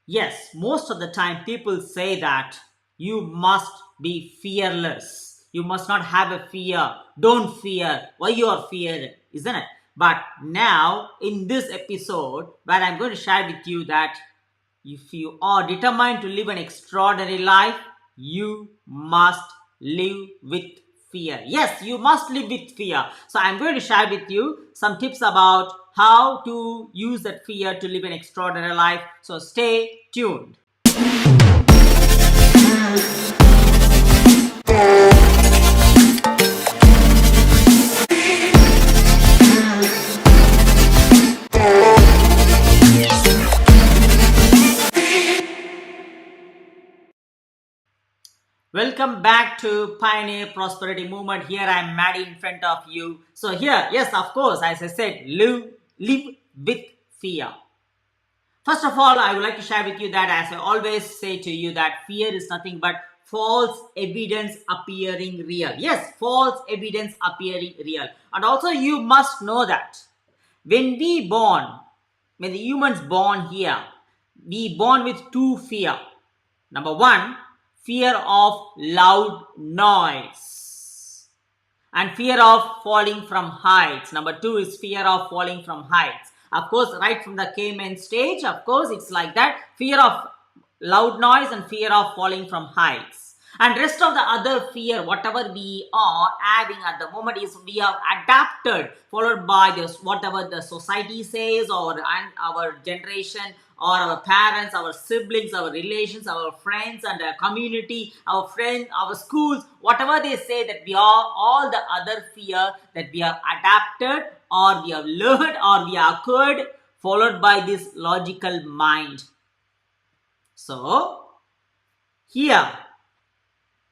Yes, most of the time people say that you must be fearless. You must not have a fear. Don't fear. Why you are feared, isn't it? But now, in this episode, where I'm going to share with you that if you are determined to live an extraordinary life, you must live with fear. Yes, you must live with fear. So I'm going to share with you some tips about how to use that fear to live an extraordinary life. So stay tuned. Welcome back to Pioneer Prosperity Movement. Here I am, Maddie, in front of you. So here, yes, of course, as I said, live with fear. First of all, I would like to share with you that, as I always say to you, that fear is nothing but false evidence appearing real. Yes, false evidence appearing real. And also you must know that when when the humans born here, we born with two fear. Number one, fear of loud noise and fear of falling from heights. Number two is fear of falling from heights. Of course, right from the caveman stage, of course, it's like that. Fear of loud noise and fear of falling from heights. And rest of the other fear, whatever we are having at the moment, is we have adapted, followed by this whatever the society says, or and our generation, or our parents, our siblings, our relations, our friends, and our community, our friends, our schools, whatever they say, that we are all the other fear that we have adapted, or we have learned, or we have acquired, followed by this logical mind. So here,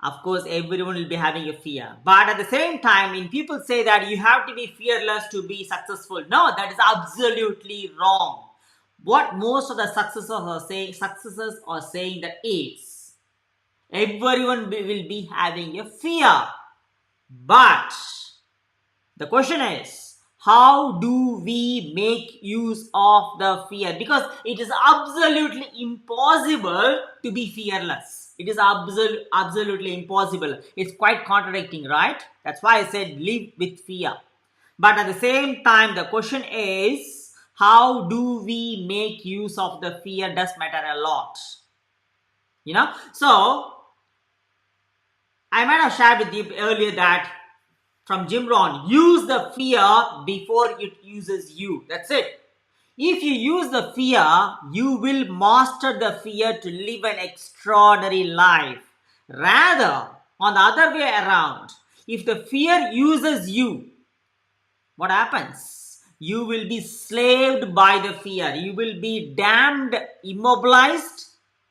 of course, everyone will be having a fear. But at the same time, when people say that you have to be fearless to be successful, no, that is absolutely wrong. What most of the successors are saying that is, everyone will be having a fear. But the question is, how do we make use of the fear? Because it is absolutely impossible to be fearless. It is absolutely impossible. It's quite contradicting, right? That's why I said live with fear. But at the same time, the question is, how do we make use of the fear does matter a lot. So I might have shared with you earlier that from Jim Rohn, use the fear before it uses you. That's it. If you use the fear, you will master the fear to live an extraordinary life. Rather, on the other way around, if the fear uses you, what happens? You will be slaved by the fear. You will be damned, immobilized,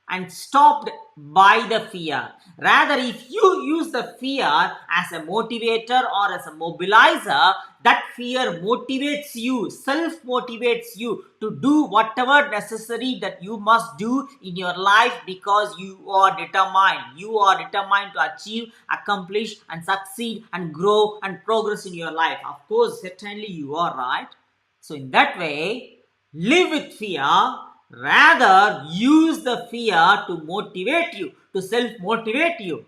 and stopped by the fear. Rather, if you use the fear as a motivator or as a mobilizer, that fear motivates you, self-motivates you to do whatever necessary that you must do in your life, because you are determined. You are determined to achieve, accomplish, and succeed, and grow and progress in your life. Of course, certainly you are right. So in that way, live with fear. Rather, use the fear to motivate you, to self-motivate you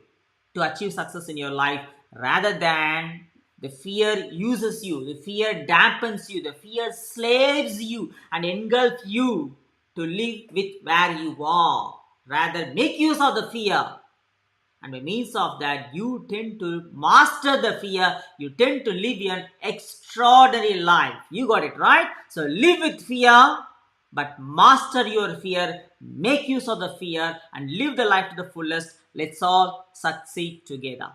to achieve success in your life, rather than the fear uses you, the fear dampens you, the fear slaves you and engulfs you to live with where you are. Rather, make use of the fear. And by means of that, you tend to master the fear. You tend to live an extraordinary life. You got it right? So live with fear, but master your fear, make use of the fear, and live the life to the fullest. Let's all succeed together.